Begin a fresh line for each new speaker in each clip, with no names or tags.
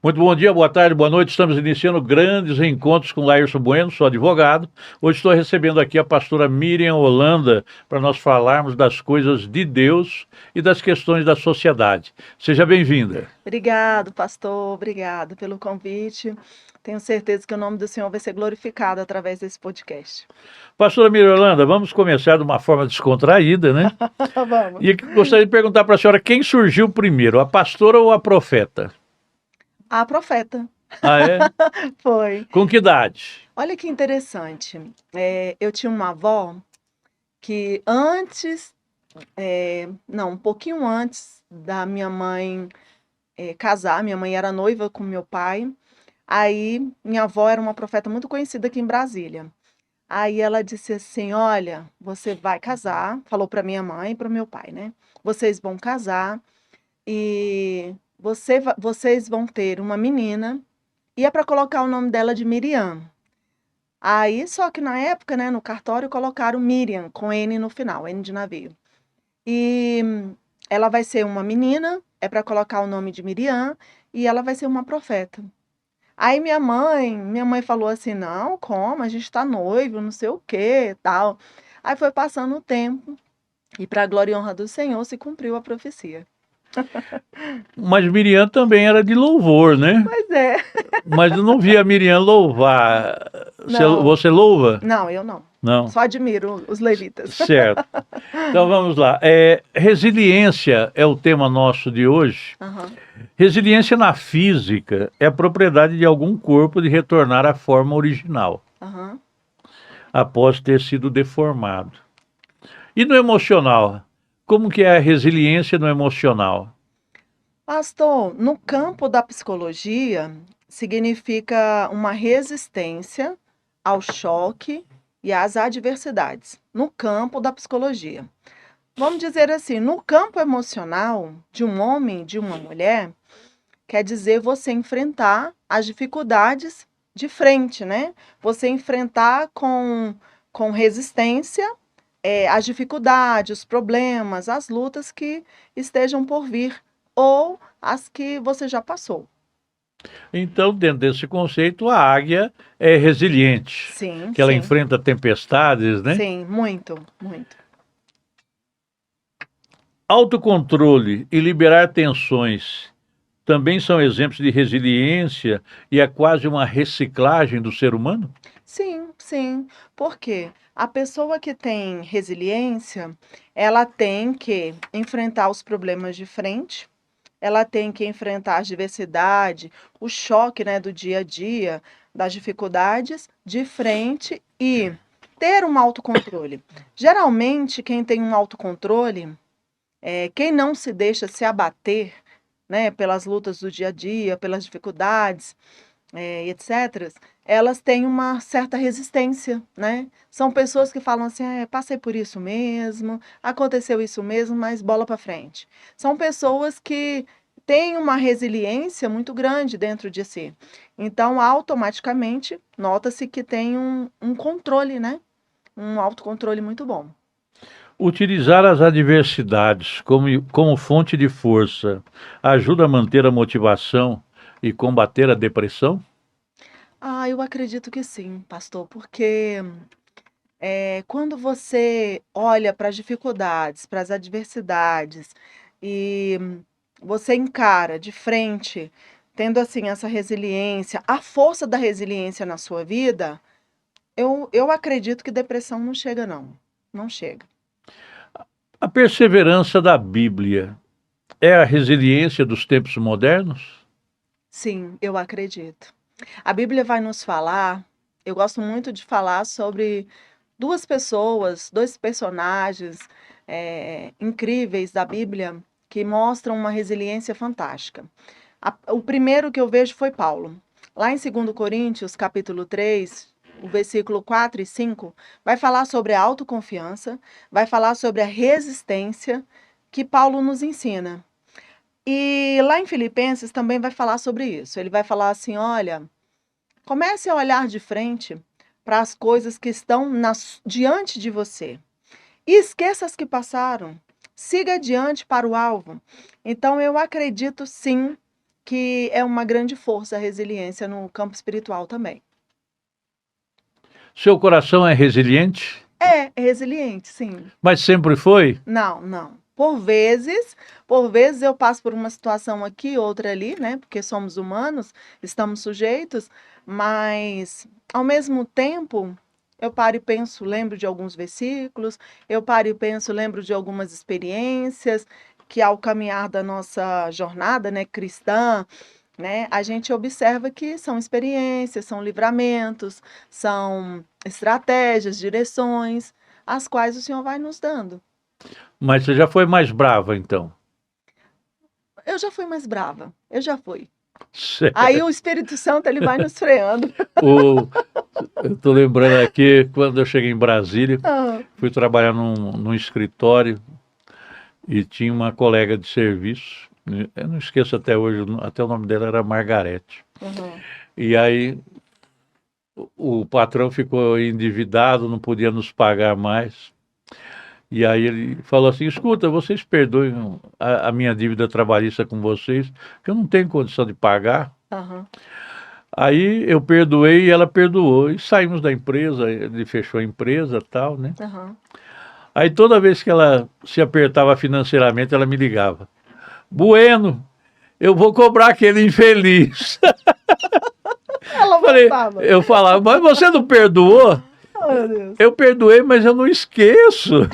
Muito bom dia, boa tarde, boa noite. Estamos iniciando grandes encontros com Laírson Bueno, sou advogado. Hoje estou recebendo aqui a pastora Miriam Holanda para nós falarmos das coisas de Deus e das questões da sociedade. Seja bem-vinda.
Obrigado, pastor, obrigado pelo convite. Tenho certeza que o nome do Senhor vai ser glorificado através desse podcast.
Pastora Miriam Holanda, vamos começar de uma forma descontraída, né?
Vamos.
E gostaria de perguntar para a senhora quem surgiu primeiro, a pastora ou a profeta?
A profeta
Ah, é?
foi.
Com que idade?
Olha que interessante. Eu tinha uma avó que não, um pouquinho antes da minha mãe casar, minha mãe era noiva com meu pai. Aí minha avó era uma profeta muito conhecida aqui em Brasília. Aí ela disse assim: Olha, você vai casar, falou para minha mãe e para o meu pai, né? Vocês vão casar e vocês vão ter uma menina, e é para colocar o nome dela de Miriam. Aí, só que na época, né, no cartório, colocaram Miriam, com N no final, N de navio. E ela vai ser uma menina, é para colocar o nome de Miriam, e ela vai ser uma profeta. Aí minha mãe falou assim: não, como? A gente tá noivo, não sei o quê, tal. Aí foi passando o tempo, e para a glória e honra do Senhor se cumpriu a profecia.
Mas Miriam também era de louvor, né?
Pois é.
Mas eu não vi a Miriam louvar.
Não,
Você louva?
não, eu não.
Não.
Só admiro os levitas.
Certo. Então vamos lá. Resiliência é o tema nosso de hoje.
Aham,
Resiliência na física é a propriedade de algum corpo de retornar à forma original,
aham.
após ter sido deformado. E no emocional? Como que é a resiliência no emocional?
Pastor, no campo da psicologia, significa uma resistência ao choque e às adversidades. No campo da psicologia. Vamos dizer assim, no campo emocional de um homem, de uma mulher, quer dizer você enfrentar as dificuldades de frente, né? Você enfrentar com resistência as dificuldades, os problemas, as lutas que estejam por vir ou as que você já passou.
Então, dentro desse conceito, a águia é resiliente,
Sim,
que ela
sim,
enfrenta tempestades, né?
sim, muito, muito.
Autocontrole e liberar tensões também são exemplos de resiliência e é quase uma reciclagem do ser humano?
Sim, sim. Por quê? A pessoa que tem resiliência, ela tem que enfrentar os problemas de frente, ela tem que enfrentar a diversidade, o choque, né, do dia a dia, das dificuldades de frente e ter um autocontrole. Geralmente, quem tem um autocontrole, quem não se deixa se abater, né, pelas lutas do dia a dia, pelas dificuldades, etc., elas têm uma certa resistência, né? São pessoas que falam assim: passei por isso mesmo, aconteceu isso mesmo, mas bola para frente. São pessoas que têm uma resiliência muito grande dentro de si. Então, automaticamente, nota-se que tem um controle, né? Um autocontrole muito bom.
Utilizar as adversidades como fonte de força ajuda a manter a motivação e combater a depressão?
Ah, eu acredito que sim, pastor, porque quando você olha para as dificuldades, para as adversidades e você encara de frente, tendo assim essa resiliência, a força da resiliência na sua vida, eu acredito que depressão não chega, não. Não chega.
A perseverança da Bíblia é a resiliência dos tempos modernos?
Sim, eu acredito. A Bíblia vai nos falar, eu gosto muito de falar sobre duas pessoas, dois personagens incríveis da Bíblia que mostram uma resiliência fantástica. O primeiro que eu vejo foi Paulo. Lá em 2 Coríntios, capítulo 3, o versículo 4 e 5, vai falar sobre a autoconfiança, vai falar sobre a resistência que Paulo nos ensina. E lá em Filipenses também vai falar sobre isso. Ele vai falar assim: olha, comece a olhar de frente para as coisas que estão diante de você. E esqueça as que passaram. Siga adiante para o alvo. Então, eu acredito sim que é uma grande força a resiliência no campo espiritual também.
Seu coração é resiliente?
É resiliente, sim.
Mas sempre foi?
Não, não. Por vezes eu passo por uma situação aqui, outra ali, né? Porque somos humanos, estamos sujeitos, mas ao mesmo tempo eu paro e penso, lembro de alguns versículos, eu paro e penso, lembro de algumas experiências que ao caminhar da nossa jornada, né, cristã, né, a gente observa que são experiências, são livramentos, são estratégias, direções, as quais o Senhor vai nos dando.
Mas você já foi mais brava, então?
Eu já fui mais brava, eu já fui. Aí
Certo.
o Espírito Santo ele vai nos freando.
O, eu estou lembrando aqui, quando eu cheguei em Brasília,
Ah,
fui trabalhar num escritório e tinha uma colega de serviço, eu não esqueço até hoje, até o nome dela era Margarete.
uhum.
E aí o patrão ficou endividado, não podia nos pagar mais. E aí ele falou assim: escuta, vocês perdoem a minha dívida trabalhista com vocês, que eu não tenho condição de pagar.
Aham.
Aí eu perdoei e ela perdoou. E saímos da empresa, ele fechou a empresa e tal, né?
Aham.
Aí toda vez que ela se apertava financeiramente, ela me ligava: Bueno, eu vou cobrar aquele infeliz.
Ela
Falei,
voltava.
eu falava, mas você não perdoou?
Oh, meu Deus.
Eu perdoei, mas eu não esqueço.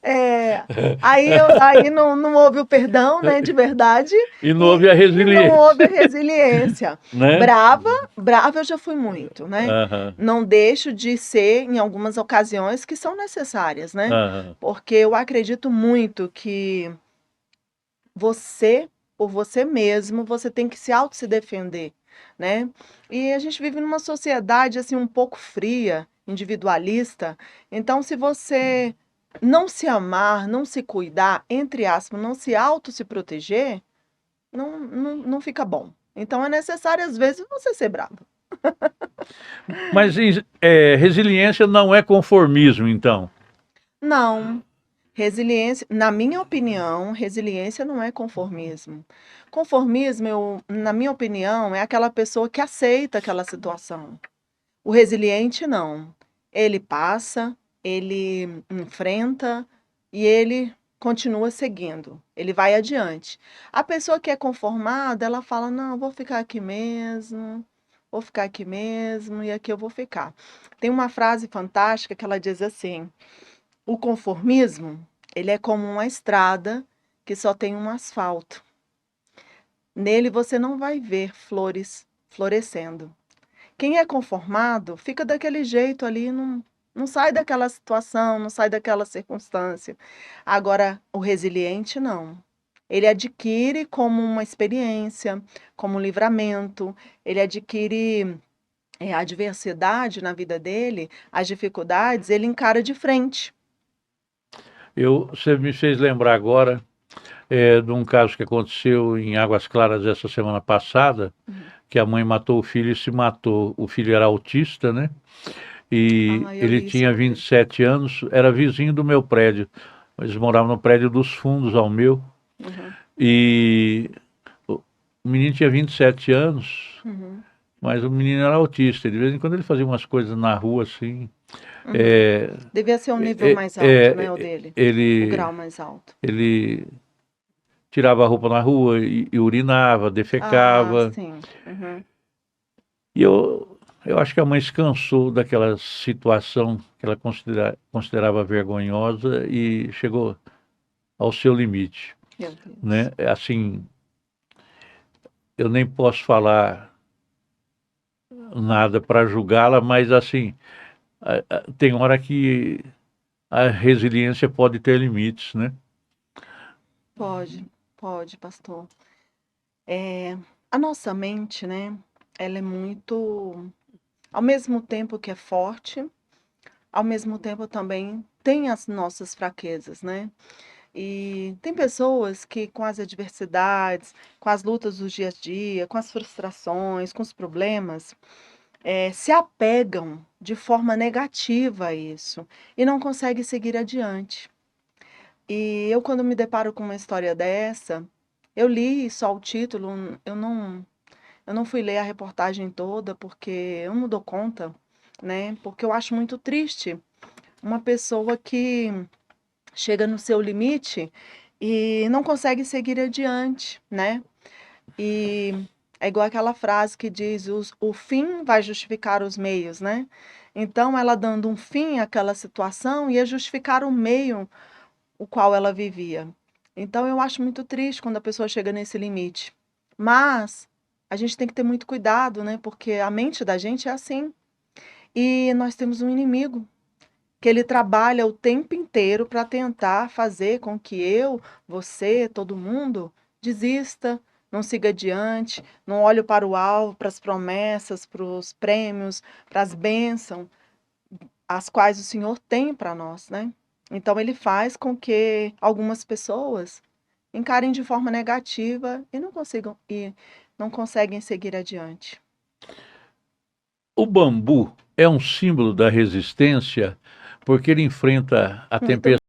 É, aí não houve o perdão, né, de verdade,
E não houve a
e não
resiliência,
houve a resiliência.
né?
Brava eu já fui muito, né?
Aham,
Não deixo de ser em algumas ocasiões que são necessárias, né?
aham.
Porque eu acredito muito que você, por você mesmo, você tem que se defender, né? E a gente vive numa sociedade assim um pouco fria, individualista. Então, se você não se amar, não se cuidar, entre aspas, não se proteger, não fica bom. Então, é necessário, às vezes, você ser bravo.
Mas resiliência não é conformismo, então.
Não. Resiliência, na minha opinião, resiliência não é conformismo. Conformismo, na minha opinião, é aquela pessoa que aceita aquela situação. O resiliente não. Ele passa, ele enfrenta e ele continua seguindo. Ele vai adiante. A pessoa que é conformada, ela fala: não, vou ficar aqui mesmo, vou ficar aqui mesmo e aqui eu vou ficar. Tem uma frase fantástica que ela diz assim: o conformismo, ele é como uma estrada que só tem um asfalto. Nele você não vai ver flores florescendo. Quem é conformado fica daquele jeito ali, não sai daquela situação, não sai daquela circunstância. Agora, o resiliente não. Ele adquire como uma experiência, como um livramento, ele adquire a adversidade na vida dele, as dificuldades, ele encara de frente.
Você me fez lembrar agora de um caso que aconteceu em Águas Claras essa semana passada,
Uhum.
que a mãe matou o filho e se matou. O filho era autista, né? E
Ah, eu
ele
li isso
tinha
hoje.
27 anos, era vizinho do meu prédio. Eles moravam no prédio dos fundos ao meu.
Uhum,
E o menino tinha 27 anos,
uhum,
mas o menino era autista. De vez em quando ele fazia umas coisas na rua assim.
uhum.
É,
Devia ser um nível
é,
mais alto, né, o
é,
dele, o
ele,
grau mais alto.
ele tirava a roupa na rua e urinava,
Ah,
defecava.
sim. Uhum.
E eu acho que a mãe se cansou daquela situação que ela considerava vergonhosa e chegou ao seu limite,
Meu Deus.
né? Assim, eu nem posso falar nada para julgá-la, mas assim, tem hora que a resiliência pode ter limites, né?
Pode, pastor. É, a nossa mente, né, ela é muito, ao mesmo tempo que é forte, ao mesmo tempo também tem as nossas fraquezas, né? E tem pessoas que, com as adversidades, com as lutas do dia a dia, com as frustrações, com os problemas, se apegam de forma negativa a isso e não conseguem seguir adiante. E eu, quando me deparo com uma história dessa, Eu li só o título, eu não fui ler a reportagem toda porque eu não dou conta, né? Porque eu acho muito triste uma pessoa que chega no seu limite e não consegue seguir adiante, né? E é igual aquela frase que diz: o fim vai justificar os meios, né? Então, ela dando um fim àquela situação ia justificar o meio o qual ela vivia. Então, eu acho muito triste quando a pessoa chega nesse limite. Mas a gente tem que ter muito cuidado, né? Porque a mente da gente é assim. E nós temos um inimigo que ele trabalha o tempo inteiro para tentar fazer com que eu, você, todo mundo desista, não siga adiante, não olhe para o alvo, para as promessas, para os prêmios, para as bênçãos, as quais o Senhor tem para nós, né? Então ele faz com que algumas pessoas encarem de forma negativa e não conseguem seguir adiante.
O bambu é um símbolo da resistência porque ele enfrenta a
Muito
tempestade.